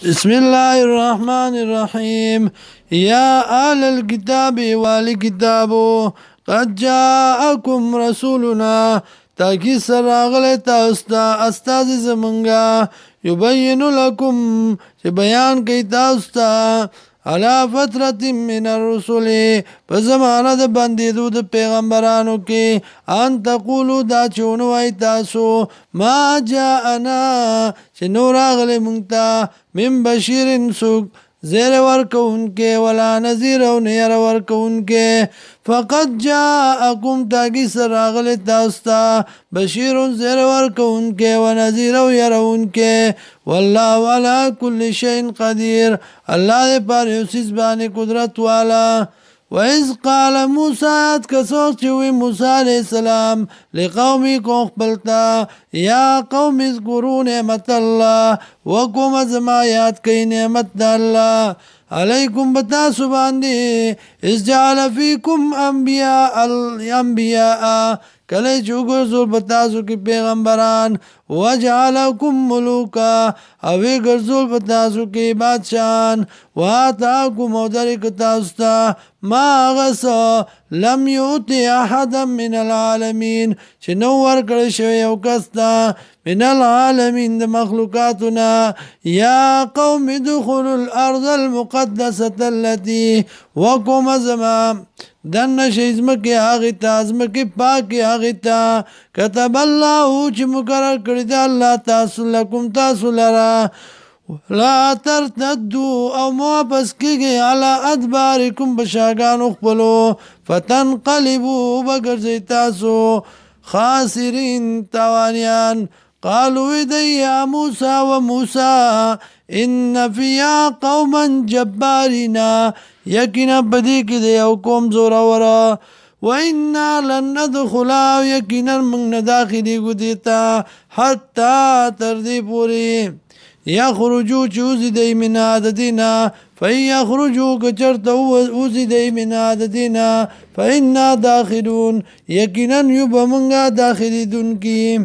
بسم الله الرحمن الرحيم يا أهل الكتاب والكتاب قد جاءكم رسولنا تاكي سراغل تاستا استاذ زمنگا يبين لكم بيان كي تاستا على فترة من الرسل فزمانة بندیدو د پیغمبرانو کې ان تقولو دا چونو ای تاسو ما جاءنا چې نور اغلی مونږ من بشیر سوک زیر ورکونکے ولا نذیر و نیر ورکونکے فقد جاءکم تاکی سراغل تاستا بشیر زیر ورکونکے و نذیر و یرونکے واللہ علا کل شئین قدیر اللہ دے پر یوسیس بانی قدرت والا وَإِذْ قَالَ مُوسَىٰ كَسُوْكَ چوي موسى عليه السلام لقومي کو خپلتا یا قوم اذکروا نعمت الله وکم زما یاد کئی نعمت الله علیکم بتاسو باندې اذ جعل فیکم انبیاء کله چوګر زور بتاسو کی پیغمبران وجعلکم ملوکا او ګرځول بتاسو کی بادشاہان واتاکم او درک تاسو ته ما غسا لم یؤتی احدا من العالمین چې نو ورکړی شوی یو کس ته من العالمین د مخلوقاتنا یا قوم ادخلوا الارض المقدسة التي وکم زما دن شیزمکی آغیتا ازمکی پاکی آغیتا کتب اللہ چی مقرر کردی اللہ تاسو لکم تاسو لرا لا ترتدو او موابس کیگی علا ادبارکم بشاگان اخبلو فتنقلبو بگرزی تاسو خاسرین تاوانیان قالوا دی یا موسیٰ و موسیٰ ان فیا قوما جبارینا یقینا بدی کی دی او قوم زورا ورا وَإِنَّا لَن نَدْخُلَا یقینا منگ نداخلی گو دیتا حتی تردی پوری یخرجو چوزی دی من عددنا فَإِن یخرجو کچرت اوزی دی من عددنا فَإِنَّا داخلون یقینا یوب منگا داخلی دن کی